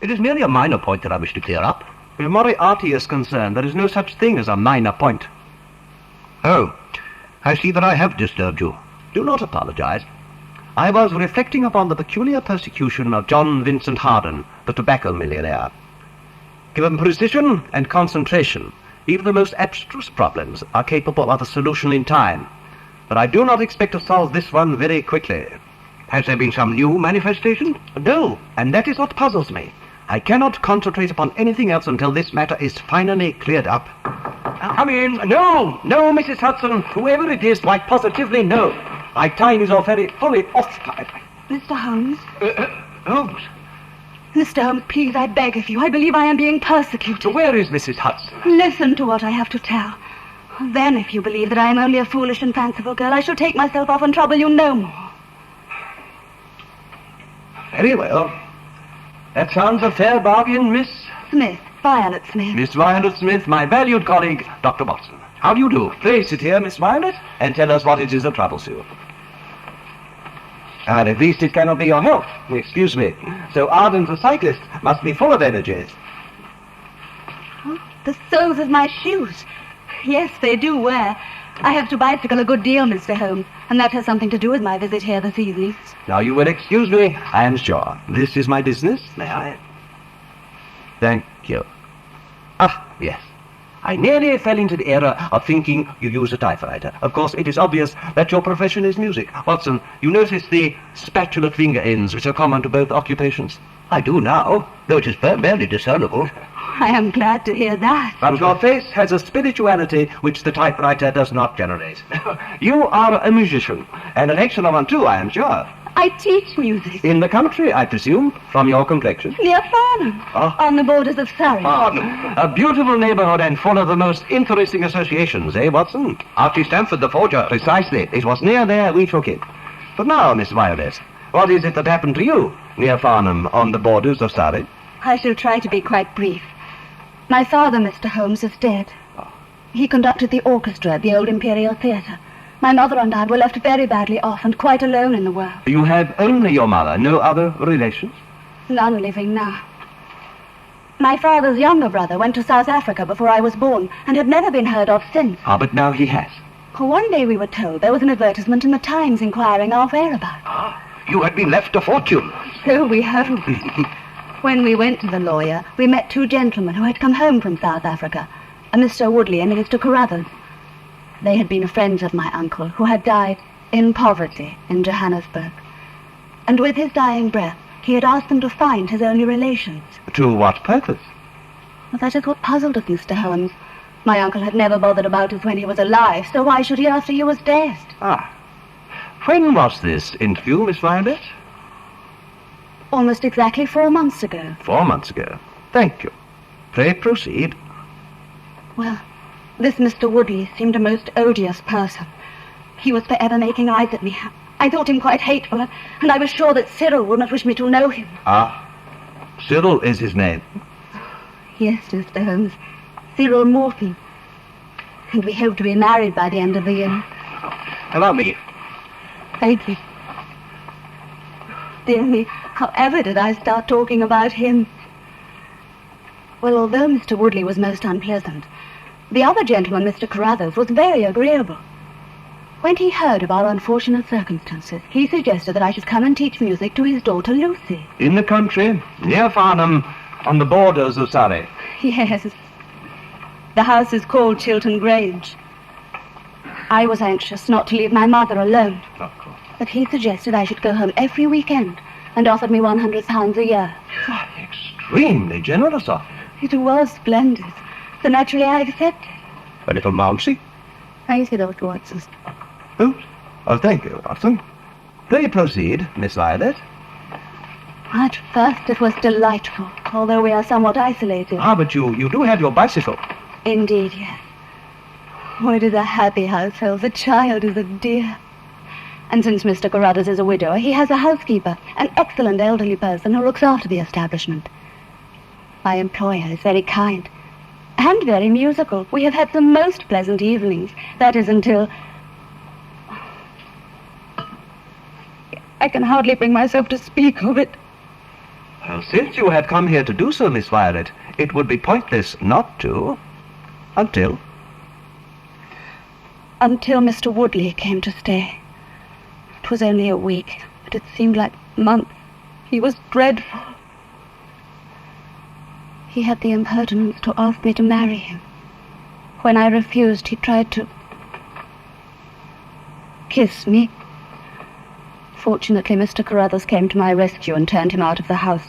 It is merely a minor point that I wish to clear up. Where Moriarty is concerned, there is no such thing as a minor point. Oh, I see that I have disturbed you. Do not apologize. I was reflecting upon the peculiar persecution of John Vincent Harden, the tobacco millionaire. Given precision and concentration, even the most abstruse problems are capable of a solution in time. But I do not expect to solve this one very quickly. Has there been some new manifestation? No, and that is what puzzles me. I cannot concentrate upon anything else until this matter is finally cleared up. Come in. No, Mrs. Hudson. Whoever it is, quite positively no. My time is all very fully occupied. Mr. Holmes? Holmes? Mr. Holmes, please, I beg of you. I believe I am being persecuted. So where is Mrs. Hudson? Listen to what I have to tell. Then, if you believe that I am only a foolish and fanciful girl, I shall take myself off and trouble you no more. Very well. That sounds a fair bargain, Miss... Smith, Violet Smith. Miss Violet Smith, my valued colleague, Dr. Watson. How do you do? Pray sit here, Miss Violet, and tell us what it is that troubles you. And at least it cannot be your health. Excuse me. So ardent a cyclist must be full of energies. Oh, the soles of my shoes. Yes, they do wear. I have to bicycle a good deal, Mr. Holmes, and that has something to do with my visit here this evening. Now you will excuse me, I am sure. This is my business, may I? Thank you. Ah, yes. I nearly fell into the error of thinking you use a typewriter. Of course, it is obvious that your profession is music. Watson, you notice the spatulate finger ends which are common to both occupations? I do now, though it is barely discernible. I am glad to hear that. But your face has a spirituality which the typewriter does not generate. You are a musician, and an excellent one too, I am sure. I teach music. In the country, I presume, from your complexion. Near Farnham, on the borders of Surrey. Farnham, a beautiful neighborhood and full of the most interesting associations, eh, Watson? Archie Stamford, the forger. Precisely. It was near there we took it. But now, Miss Violet, what is it that happened to you near Farnham, on the borders of Surrey? I shall try to be quite brief. My father, Mr. Holmes, is dead. He conducted the orchestra at the old Imperial Theatre. My mother and I were left very badly off and quite alone in the world. You have only your mother, no other relations? None living now. My father's younger brother went to South Africa before I was born and had never been heard of since. Ah, but now he has. One day we were told there was an advertisement in the Times inquiring our whereabouts. Ah, you had been left a fortune. So we hoped. When we went to the lawyer, we met two gentlemen who had come home from South Africa, a Mr. Woodley and a Mr. Carruthers. They had been friends of my uncle, who had died in poverty in Johannesburg. And with his dying breath, he had asked them to find his only relations. To what purpose? Well, that is what puzzled us, Mr. Holmes. My uncle had never bothered about us when he was alive, so why should he after he was dead? Ah. When was this interview, Miss Violet? Almost exactly 4 months ago. 4 months ago. Thank you. Pray proceed. Well, this Mr. Woodley seemed a most odious person. He was forever making eyes at me. I thought him quite hateful, and I was sure that Cyril would not wish me to know him. Ah, Cyril is his name. Yes, Mr. Holmes. Cyril Morphy. And we hope to be married by the end of the year. Allow me. Thank you. Dear me, however did I start talking about him? Well, although Mr. Woodley was most unpleasant, the other gentleman, Mr. Carruthers, was very agreeable. When he heard of our unfortunate circumstances, he suggested that I should come and teach music to his daughter Lucy. In the country, near Farnham, on the borders of Surrey. Yes. The house is called Chiltern Grange. I was anxious not to leave my mother alone. Of course. But he suggested I should go home every weekend and offered me £100 a year. Oh, extremely generous of you. It was splendid. So naturally I accepted. A little mousy? Thank you, Dr. Watson. Oh, thank you, Watson. Pray proceed, Miss Violet. At first it was delightful, although we are somewhat isolated. Ah, but you do have your bicycle. Indeed, yes. Oh, it is a happy household. The child is a dear. And since Mr. Carruthers is a widower, he has a housekeeper, an excellent elderly person who looks after the establishment. My employer is very kind and very musical. We have had the most pleasant evenings. That is until... I can hardly bring myself to speak of it. Well, since you have come here to do so, Miss Violet, it would be pointless not to. Until Mr. Woodley came to stay. It was only a week, but it seemed like months. He was dreadful. He had the impertinence to ask me to marry him. When I refused, he tried to kiss me. Fortunately, Mr. Carruthers came to my rescue and turned him out of the house.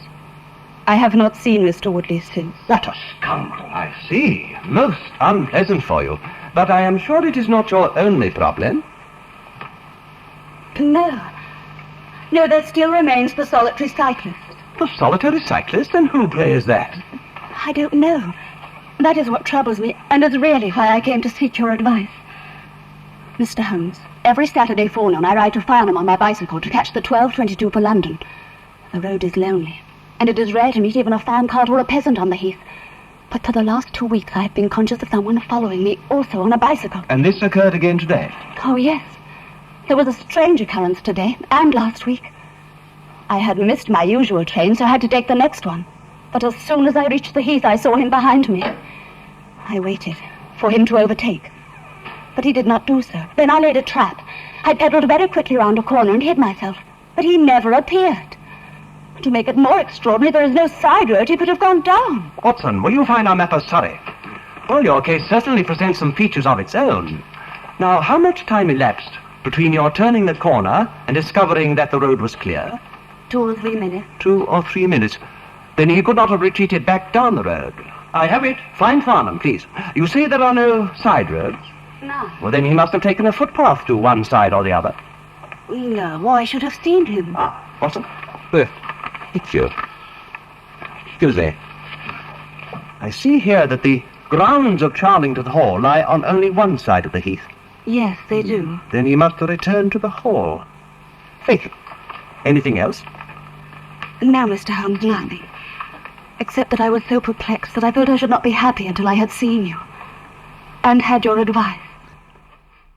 I have not seen Mr. Woodley since. What a scoundrel! I see. Most unpleasant for you. But I am sure it is not your only problem. No. No, there still remains the solitary cyclist. The solitary cyclist? And who, pray, is that? I don't know. That is what troubles me, and is really why I came to seek your advice. Mr. Holmes, every Saturday forenoon I ride to Farnham on my bicycle to catch the 12:22 for London. The road is lonely, and it is rare to meet even a farm cart or a peasant on the heath. But for the last 2 weeks I have been conscious of someone following me, also on a bicycle. And this occurred again today? Oh, yes. There was a strange occurrence today, and last week. I had missed my usual train, so I had to take the next one. But as soon as I reached the heath, I saw him behind me. I waited for him to overtake, but he did not do so. Then I laid a trap. I pedalled very quickly round a corner and hid myself, but he never appeared. To make it more extraordinary, there is no side road he could have gone down. Watson, will you find our map of Surrey? Well, your case certainly presents some features of its own. Now, how much time elapsed between your turning the corner and discovering that the road was clear? 2 or 3 minutes. 2 or 3 minutes. Then he could not have retreated back down the road. I have it. Find Farnham, please. You say there are no side roads? No. Well, then he must have taken a footpath to one side or the other. No, I should have seen him. Watson? Excuse me. I see here that the grounds of Charlington Hall lie on only one side of the heath. Yes, they do. Then he must have returned to the hall. Thank you. Anything else? No, Mr. Holmes, nothing. Except that I was so perplexed that I thought I should not be happy until I had seen you and had your advice.